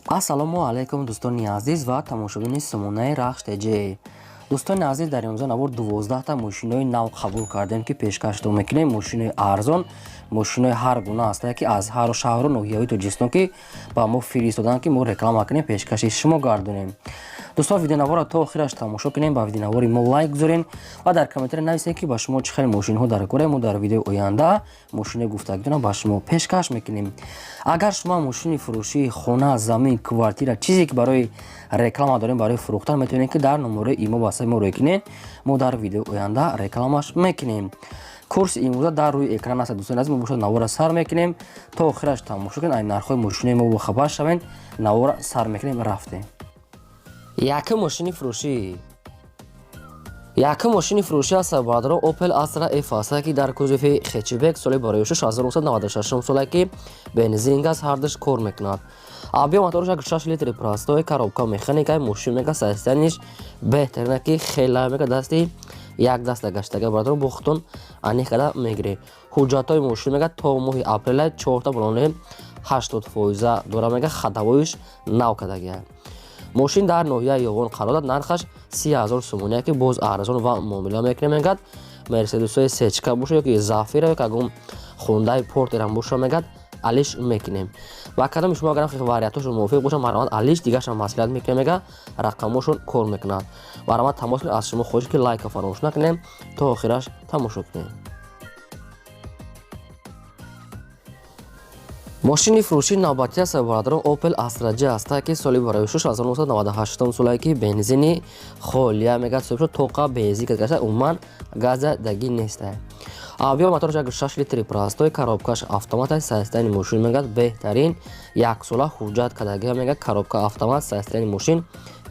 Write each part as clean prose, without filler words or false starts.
Ассалому алайкум Дустони Азиз ва тамошобини сомонаи РАХШ ТЧ. Дустони Азиз, дар имрӯза навор 12 та мошинҳои нав қабул кардем ки пешкаштон мекунем. Мошинҳои арзон, мошинҳои ҳар гуна ҳастанд ки аз ҳар шаҳру ноҳияҳои Тоҷикистон ки ба мо фиристодан ки мо реклама кунем, пешкаши шумо гардонем. Дӯстон, видеонавора то охираш тамошо кунем, ба видеонавори мо лайк гузорен ва дар комментари нависен ки ба шумо чӣ хел мошинҳо дар кора. Мо дар видеои оянда мошинҳои гуфтагидона ба шумо пешкаш мекунем. Агар шумо мошини фурӯшии хона, замин, квартира, чизе ки барои реклама дорем, барои фурӯхтан, метавонем ки дар номерои имо ба мо рекунем. Мо дар видеои оянда рекламаш мекунем. Курси имрӯза дар рӯи экран аст. Дӯстон азиз, мо бошад навора сар мекунем. То охираш тамошо кунед, ай нархҳои мошинои мо бо хабар шавед. Навора сар мекунем, рафтем. Якум мошини фурӯшӣ. Якум мошини фурӯшӣ аст бародарон Opel Astra F аст ки дар кузови Хетчбек соли барои 1996 соле ки бензин газ ҳардаш кор мекунад. Объем мотораш 6 литри простой, коробка механика, мошин мега состояниш беҳтарина ки хела мега дасти як даста гаштага бародарон бохтон аниқада мегире. ҳуҷҷатҳои мошин мега то моҳи апрел 4 та болоне 80% дора мега хадавоиш нав кадагия. мошин дар ноҳияи ёвон қарор дорад. Нархаш 30,000 сомония ки боз арзон ва муомила мекунем мегад. Мерседесҳои сечка боша ёки Zafira ёки агон хондаи портерам боша мегад алиш мекунем. ва кадоми шумо агарам вариантошон мувофиқ бошад, марҳамат алиш дигаршон маслиҳат мекунем мега рақамошон кор мекунад. Марҳамат тамос кунед, аз шумо хоҳиш ки лайка фаромӯш накунем, то охираш тамошо кунем. мошини фурӯшии навбатӣ аст бародарон Opel Astra J аст ки соли барои 1998 соле ки бензини холия мегад соҳиб тоқа бензин гашта, умуман газа даги нест. объем мотораш 6 литри простой, коробкаш автомат, состояние мошин мегад беҳтарин, як сола ҳуҷҷат кадаги мегад, коробка автомат, состояние мошин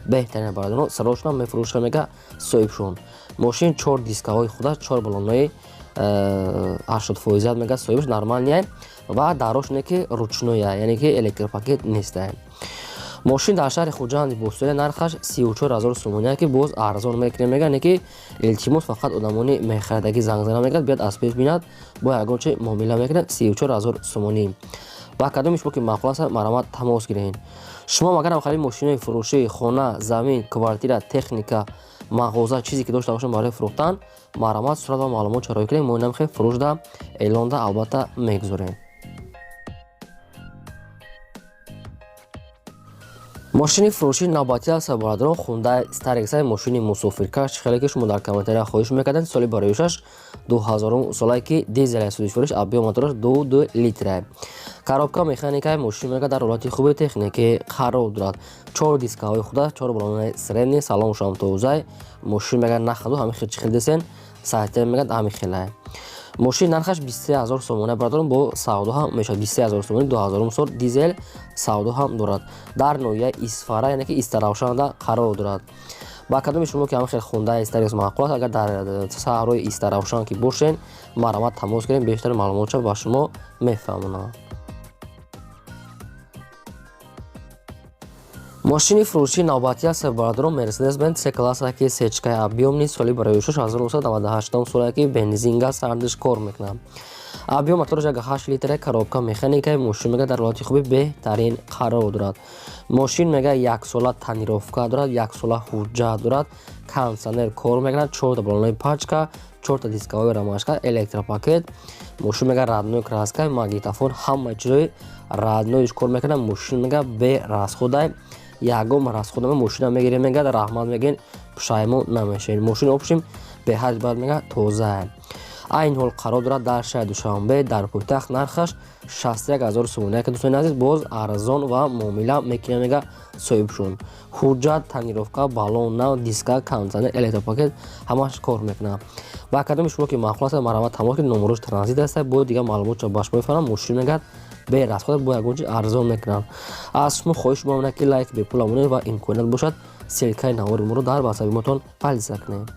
беҳтарин бародарон, сарошона мефурӯша мега соҳибшон. мошин 4 дискаҳои худаш 4 балонҳои 80% мега соҳибш нормалния ва дарош не ки ручноя, яъне ки электропакет нест. мошин дар шаҳри Хучанд Бозори нархаш 34,000 сомония ки боз арзон мекунем мега, не ки илтимос фақат одамони мехаридаги занг зана мегад, биёд аз пеш бинад бо ягонче муомила мекунад. 34,000 сомонӣ. ба кадоми шумо ки маъқул аст, марҳамат тамос гирен. шумо агарам халӣ мошинои фурӯшии хона, замин, квартира, техника, мағоза, чизе ки дошта бошем барои фурӯхтан, марҳамат сурат ва маълумот чароӣ кунем. мо намхе фурӯшда эълонда албатта мегузорем. мошини фурӯшии навбатӣ аст бародарон Hyundai Starex мошини мусофиркаш хеле ки шумо дар комментария хоҳиш мекардед. соли барои 2000 соле ки дизел судишвориш, объем мотораш 2 литр. коробка механика мошин мега дар ҳолати хуби техники қарор дорад. 4 дискаҳои худа 4 балонаи средни, салон шамтоузай, мошин мега нахаду ҳами хел десен, сайтем мега ҳами хелай. мошин нархаш 23,000 сомония бародарон, бо савдо ҳам мешавад. 23,000 сомония 2000 сол дизел савдо ҳам дорад. дар ноҳияи Исфара, яъне ки Истаравшанда қарор дорад. ба кадоми шумо ки ҳам хел Hyundai Starex маъқул аст, агар дар саҳрои Истаравшан ки бошен, марҳамат тамос гирем, бештар маълумотша ба шумо мефаҳмонам. мошини фурӯшии навбатӣ аст бародарон Mercedes-Benz C-класса ки сечкаи объемни соли барои 1998 соле ки бензин газ ҳардаш кор мекунад. объем мотораш 8 литр, коробка механика, мошин мега дар ҳолати хуби беҳтарин қарор дорад. мошин мега як сола танировка дорад, як сола ҳуҷҷат дорад, кондитсионер кор мекунад, 4 балонои пачка, 4 дискаҳои рамашка, электропакет, мошин мега радной краска, магнитофон, ҳама чизои радноиш кор мекунад. мошин мега бе расходай, ягон расхода мошина мегирем мега раҳмат мегӯем, пушаймон намешавем. мошин опшим беҳаҷ бад мега тоза. айн ҳол қарор дорад дар шаҳри Душанбе, дар пойтахт. нархаш 61,000 сомония ки дӯстони азиз боз арзон ва муомила мекунем мега соҳибшон. ҳуҷҷат, танировка, балон нав, диска, кондитсионер, электропакет ҳамаш кор мекунад. ба кадоми шумо ки маъқул аст, марҳамат тамос кунед. номерош транзит аст, бо дигар маълумотша ба шумо мефаҳмам. мошин мегад бе расход бо ягончи арзон мекунам. аз шумо хоҳиш мемонад ки лайк бепул абонед ва имконият бошад силкаи навори моро дар ватсапи мотон палиса кунед.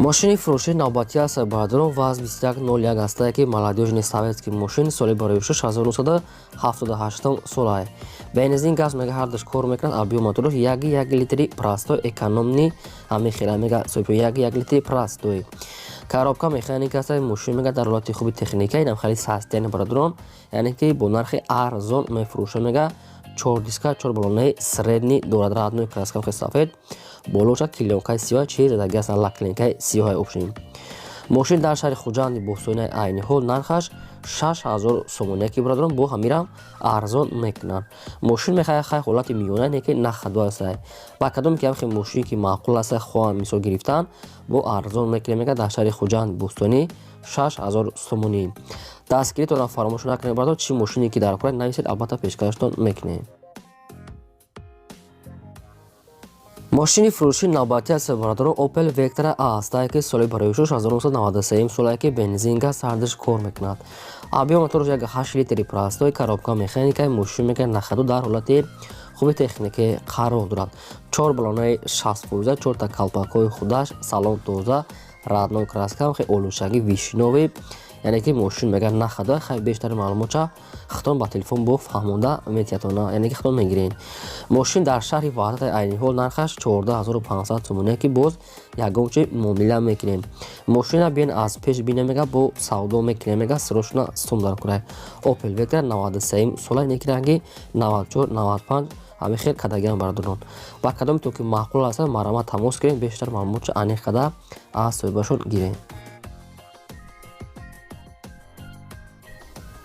Мошини фуруши навбатӣ аст баҳодирон ВАЗ 2101 астае ки молодёжни советский мошин соли барои 1978 солае. Бензин газ мега ҳардаш кор мекунад, объем мотораш 1 литри простой экономни ҳамихира мега 1 литри простой. Коробка механика аст, мошин мега дар ҳолати хуби техника, инам хали састяни баҳодирон, яъне ки бо нархи арзон мефурӯша мега 4 диска 4 балонаи средни дорад, радной краска сафед, болоша клеёнкаи сиёҳ, чиз дагаса лакклинкаи сиёҳи обшин. Мошин дар шаҳри Хучанд Бостонии айни ҳол нархаш 6000 сомония ки баҳодирон бо ҳамирам арзон мекунанд. Мошин мехоҳад хай ҳолати миёна не ки нахадо аст. Ба кадоме ки ҳамхи мошини ки маъқул аст хоҳам мисол гирифтан бо арзон мекунем мега дар шаҳри Хучанд Бостонӣ 6000 сомонӣ. Дастгиритонам фаромӯш накунед баъдо чӣ мошине ки дар коред нависед, албатта пешкаштон мекунем. Мошини фуруши навбатӣ аст баҳодирон Opel Vectra астае ки соли барои 1993 солае ки бензин газ сардаш кор мекунад. Объем мотораш 8 литри простой, коробка механикаи мошин мега нахаду дар ҳолати хуби техникӣ қарор дорад. 4 балонаи 60%, 4 та калпакҳои худаш, салон тоза, радной краска, хе олушаги вишнови, яъне ки мошин мега нахада. Хай бештари маълумота хитон ба телефон бо фаҳмонда метиятона, яъне ки хитон мегирен. Мошин дар шаҳри Вахдат айни ҳол нархаш 14500 сомония ки боз ягончи муомила мекунем. Мошина биен аз пеш бина мега бо савдо мекунем мега срочна сум дар курай. Opel Vectra 93 сола, неки ранги 94 95 ҳами хел кадагиам бардорон. Ба кадоме то ки маъқул аст марама тамос гирем, бештар маълумота аниқ када аз соҳибашон гирем.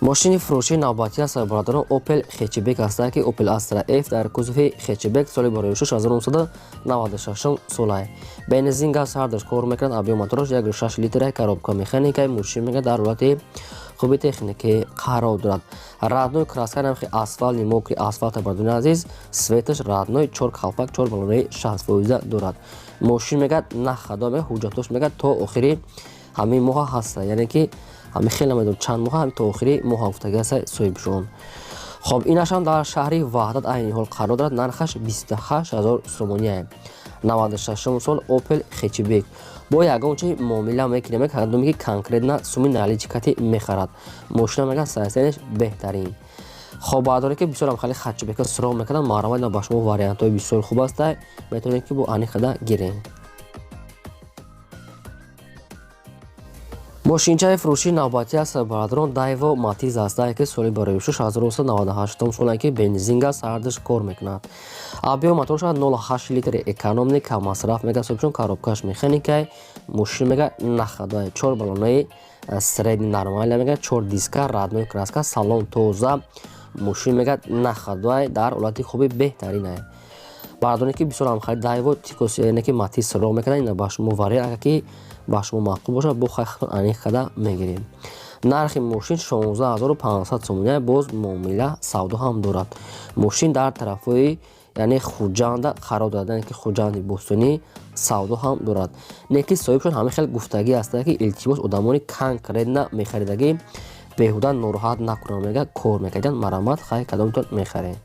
Мошини фуруши навбатӣ аст баҳодирон Opel Хетчбек астае ки Opel Astra F дар кузуфи Хетчбек соли барои 1996 солае. Бензин газ ҳардаш кор мекунад, объем мотораш 1.6 литри, коробка механикаи мошин мега дар ҳолати хуби техникӣ қарор дорад. Радной краска намхи асфалти мокри асфалт баҳодирон азиз, светаш радной, 4 калпак 4 балонаи 60% дорад. Мошин мега нахадо мега ҳуҷҷатош мега то охири ҳамин моҳа ҳаста, яъне ки ҳами хеле медон чанд моҳа ҳами то охири моҳ ҳафтага аст соҳибшон. Хоб инашам дар шаҳри Вахдат айни ҳол қарор дорад, нархаш 28000 сомония. 96 сол Opel Хетчбек бо ягончи муомила мекунем кадоме ки конкретна суми наличкати мехарад. Мошина мега сайсенеш беҳтарин. хоб баъдоре ки бисёрам хали Хетчбека суроғ мекунанд, маърамайна ба шумо вариантҳои бисёр хуб аст, метавонем ки бо аниқада гирем. Мошинчаи фуруши навбатӣ аст баҳодирон Daewoo Matiz астае ки соли барои 1998 солае ки бензин газ сардаш кор мекунад. Объем мотораш 0.8 литри экономни камасраф мега соҳибшон, коробкаш механикаи мошин мега нахадае, 4 балонаи средни нормалия мега 4 диска, радной краска, салон тоза, мошин мега нахадае дар ҳолати хуби беҳтаринае. баъдоне ки бисёр ҳамхари Daewoo Tico яъне ки Matiz суроғ мекунанд, ина ба шумо вария аgar ки ба шумо маъқул бошад бо хайхтон аниқ када мегирем. Нархи мошин 16500 сомония, боз муомила савдо ҳам дорад. Мошин дар тарафҳои яъне Хучанда қарор дорад, яъне ки Хучанди Бостонӣ савдо ҳам дорад. Не ки соҳибшон ҳамин хел гуфтагӣ аст ки илтимос одамони конкретна мехаридагӣ беҳуда нороҳат накунанд мега кор мекарданд, марамат хай кадомтон мехарем.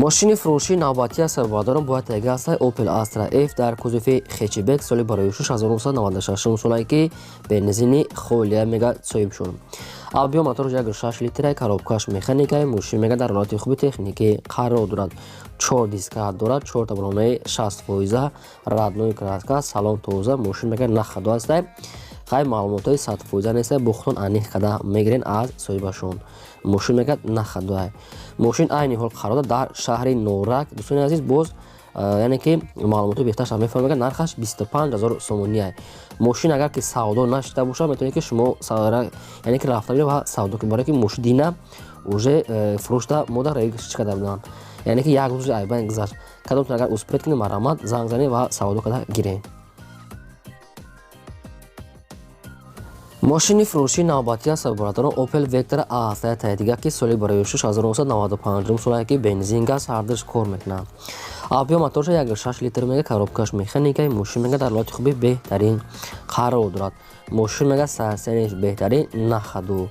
Мошини фуруши навбатӣ аст баҳодирон бояд теги аст Opel Astra F дар кузуфи Хетчбек соли барои 1996 солае ки бензини холия мега соҳибшон. Объем мотораш 1.6 литри, коробкаш механикаи мошин мега дар ҳолати хуби техникӣ қарор дорад. 4 диска дорад, 4 та балонаи 60%, радной краска, салон тоза, мошин мега нахадо аст. хай маълумотои 100% нест, бохтон аниқ када мегирен аз соҳибашон. Мошин мега нахадоае. Мошин айни ҳол қарор дар шаҳри Норак Дустони азиз, боз яъне ки маълумотои беҳтараш мефаҳмем, нархаш 25000 сомония. Мошин агар ки савдо нашида бошад, метавонед ки шумо яъне ки рафта биред ва савдо ки барои ки мошин дина уже фурӯшта мода регистрация карда буданд, яъне ки як рӯзи айбан гузашт. Кадомтон агар успед кунед, марамат занг занед ва савдо када гирем. Мошини фуруши навбатӣ аст баҳодирон Opel Vectra астае таъдига ки соли барои 1995 солае ки бензин газ ҳардаш кор мекунад. Объем мотораш 1.6 литр мега, коробкаш механикаи мошин мега дар ҳолати хуби беҳтарин қарор дорад. Мошин мега сайсенеш беҳтарин нахаду.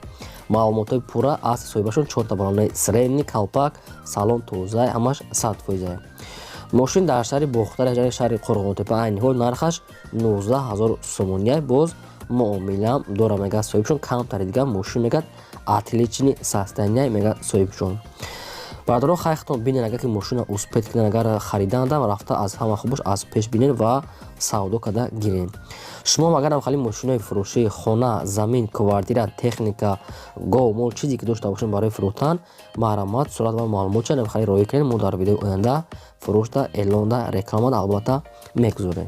Маълумотои пурра аз соҳибашон 4 та балонаи средни, калпак, салон тоза, ҳамаш 100%. мошин дар шаҳри Бохтар ҷари шаҳри Курган-Тюбе айни ҳол нархаш 19000 сомония боз муомила дора мега соҳибшон камтари дигар мошин мегад атлични состояния мега соҳибшон. Бардорон хайхтон бинен агар ки мошина успед кунен агар харидандам рафта аз ҳама хубаш аз пеш бинен ва савдо када гирен. шумо агарам хали мошинҳои фурӯшии хона, замин, квартира, техника, гов, мол чизе ки дошта бошем барои фурӯхтан маълумот, сурат ва маълумотчанам хали роя кунед. мо дар видеои оянда фурӯшда, эълонда, рекламада албатта мегузорем.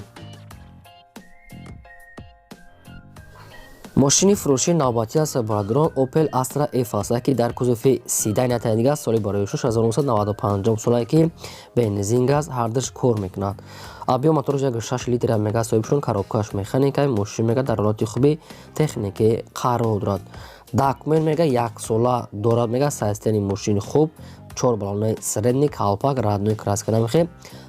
мошини фурӯшии навбатӣ аст бардорон Opel Astra F аст ки дар кузуфи седан дига соли барои 1995 солае ки бензин газ ҳардаш кор мекунад. объем мотори 1.6 литр мега соҳибшон коробкаш механикаи мошин мега дар ҳолати хуби техникаи қарор дорад. документ мега 1 сола дорад мега состоянии мошини хуб 4 баллонаи средни калпак радной краска намехе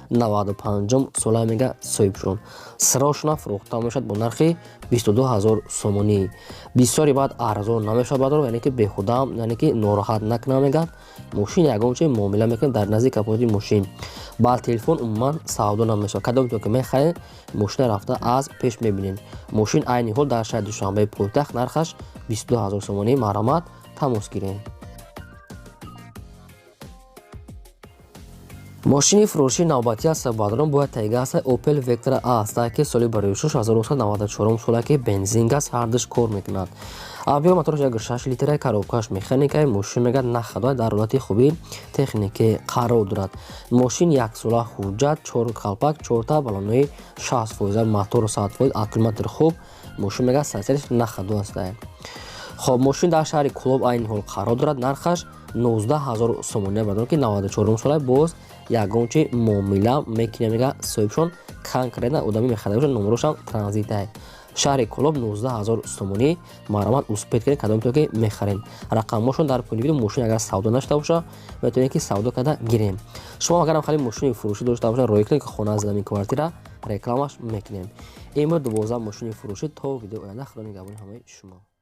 95 сола мега соҳибшон. срочно фурӯхта мешавад бо нархи 22000 сомонӣ. бисёри баъд арзон намешавад бардор, яъне ки беҳуда, яъне ки нороҳат накунад мегад. мошин ягонче муомила мекунад дар назди капоти мошин. ба телефон умуман савдо намешавад. кадом ки мехаҳед мошина рафта аз пеш мебинед. мошин айни ҳол дар шаҳри Душанбе пойтахт нархаш 22000 сомонӣ. маълумот тамос гиред. мошини фурӯшии навбатӣ аст бардорон бояд тайга аст Opel Vectra аст ки соли барои 1994 солае ки бензин газ ҳардаш кор мекунад. объем мотори 1.6 литр коробкаш механикаи мошин мегад нахадои дар ҳолати хуби техникаи қарор дорад. мошин 1 сола ҳуҷҷат 4 калпак 4 баллонаи 60% мотор 100% аккумулятор хуб мошин мегад сасириш нахадо аст. хоб мошин дар шаҳри Кулоб айни ҳол қарор дорад. нархаш 19000 сомония бардор ки 94 солае боз ягончи муомила мекуне мега соҳибшон конкретна одамӣ мехадабошад номерошам транзитай. шаҳри Кулоб 19000 сомонӣ. маълумот успед кунед кадом то ки мехарем. рақамошон дар пои видео. мошин агар савдо нашуда боша метавонед ки савдо када гирем. шумо агарам хали мошини фурӯшӣ дошта боша роя кунед ки хона замин квартира рекламаш мекунем. имрӯз 12 мошини фурӯшӣ. то видео оянда худо нигаҳбони ҳамаи шумо.